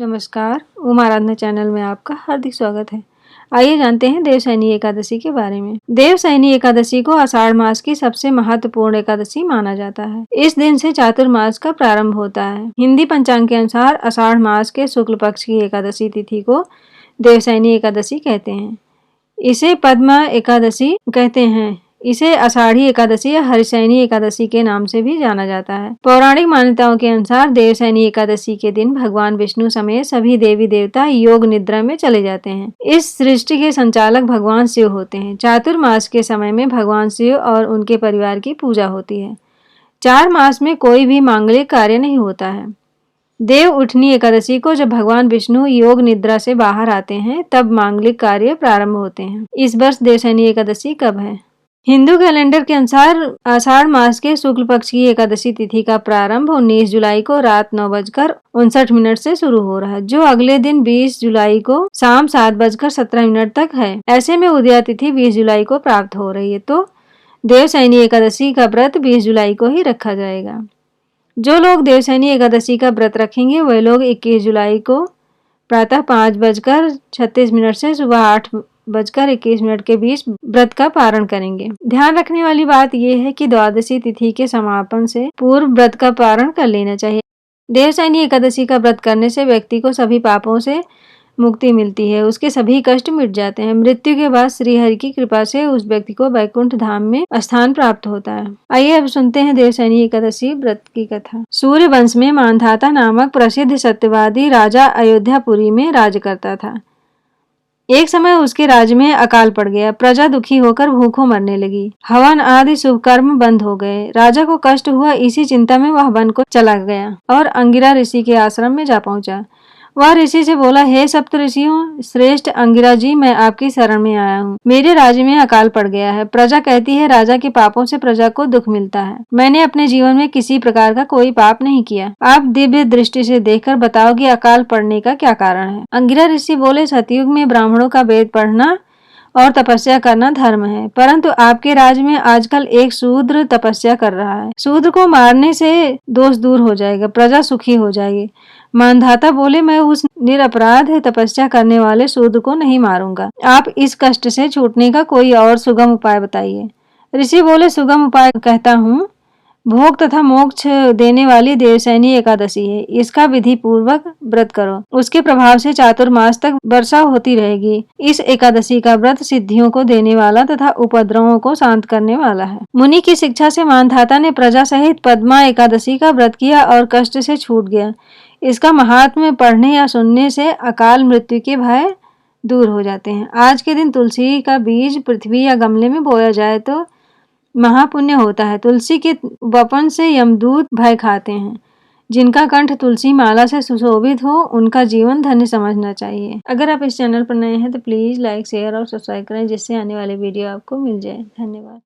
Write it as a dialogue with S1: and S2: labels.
S1: नमस्कार, उमा आराधना चैनल में आपका हार्दिक स्वागत है। आइए जानते हैं देवशयनी एकादशी के बारे में। देवशयनी एकादशी को आषाढ़ मास की सबसे महत्वपूर्ण एकादशी माना जाता है। इस दिन से चातुर्मास का प्रारंभ होता है। हिंदी पंचांग के अनुसार आषाढ़ मास के शुक्ल पक्ष की एकादशी तिथि को देवशयनी एकादशी कहते हैं। इसे पद्मा एकादशी कहते हैं। इसे आषाढ़ी एकादशी या हरिशयनी एकादशी के नाम से भी जाना जाता है। पौराणिक मान्यताओं के अनुसार देवशयनी एकादशी के दिन भगवान विष्णु समेत सभी देवी देवता योग निद्रा में चले जाते हैं। इस सृष्टि के संचालक भगवान शिव होते हैं। चातुर्मास के समय में भगवान शिव और उनके परिवार की पूजा होती है। 4 मास में कोई भी मांगलिक कार्य नहीं होता है। देव उठनी एकादशी को जब भगवान विष्णु योग निद्रा से बाहर आते हैं तब मांगलिक कार्य प्रारंभ होते हैं। इस वर्ष देवशयनी एकादशी कब है? हिंदू कैलेंडर के अनुसार आषाढ़ मास के शुक्ल पक्ष की एकादशी तिथि का प्रारंभ 19 जुलाई को रात 9:59 से शुरू हो रहा है, जो अगले दिन 20 जुलाई को शाम 7:17 तक है। ऐसे में उदया तिथि 20 जुलाई को प्राप्त हो रही है, तो देवशयनी एकादशी का व्रत 20 जुलाई को ही रखा जाएगा। जो लोग देवशयनी एकादशी का व्रत रखेंगे वे लोग 21 जुलाई को प्रातः 5:36 से सुबह 8:21 के बीच व्रत का पारण करेंगे। ध्यान रखने वाली बात यह है कि द्वादशी तिथि के समापन से पूर्व व्रत का पारण कर लेना चाहिए। देवशयनी एकादशी का व्रत करने से व्यक्ति को सभी पापों से मुक्ति मिलती है, उसके सभी कष्ट मिट जाते हैं। मृत्यु के बाद श्री हरि की कृपा से उस व्यक्ति को वैकुंठ धाम में स्थान प्राप्त होता है। आइए अब सुनते हैं देवशयनी एकादशी व्रत की कथा। सूर्य वंश में मांधाता नामक प्रसिद्ध सत्यवादी राजा अयोध्यापुरी में राज करता था। एक समय उसके राज्य में अकाल पड़ गया। प्रजा दुखी होकर भूखों मरने लगी। हवन आदि शुभ कर्म बंद हो गए। राजा को कष्ट हुआ। इसी चिंता में वह वन को चला गया और अंगिरा ऋषि के आश्रम में जा पहुंचा। वह ऋषि से बोला, हे सप्त ऋषियों श्रेष्ठ अंगिरा जी, मैं आपकी शरण में आया हूँ। मेरे राज्य में अकाल पड़ गया है। प्रजा कहती है राजा के पापों से प्रजा को दुख मिलता है। मैंने अपने जीवन में किसी प्रकार का कोई पाप नहीं किया। आप दिव्य दृष्टि से देखकर बताओ कि अकाल पड़ने का क्या कारण है। अंगिरा ऋषि बोले, सतयुग में ब्राह्मणों का वेद पढ़ना और तपस्या करना धर्म है, परंतु आपके राज्य में आजकल एक शूद्र तपस्या कर रहा है। शूद्र को मारने से दोष दूर हो जाएगा, प्रजा सुखी हो जाएगी। मानधाता बोले, मैं उस निरपराध तपस्या करने वाले शूद्र को नहीं मारूंगा। आप इस कष्ट से छूटने का कोई और सुगम उपाय बताइए। ऋषि बोले, सुगम उपाय कहता हूँ। भोग तथा मोक्ष देने वाली देवशयनी एकादशी है। इसका विधि पूर्वक व्रत करो। उसके प्रभाव से चातुर्मास तक वर्षा होती रहेगी। इस एकादशी का व्रत सिद्धियों को देने वाला तथा उपद्रवों को शांत करने वाला है। मुनि की शिक्षा से मानधाता ने प्रजा सहित पद्मा एकादशी का व्रत किया और कष्ट से छूट गया। इसका महात्म्य पढ़ने या सुनने से अकाल मृत्यु के भय दूर हो जाते हैं। आज के दिन तुलसी का बीज पृथ्वी या गमले में बोया जाए तो महापुण्य होता है। तुलसी के वपन से यमदूत भय खाते हैं। जिनका कंठ तुलसी माला से सुशोभित हो उनका जीवन धन्य समझना चाहिए। अगर आप इस चैनल पर नए हैं तो प्लीज लाइक शेयर और सब्सक्राइब करें, जिससे आने वाले वीडियो आपको मिल जाए। धन्यवाद।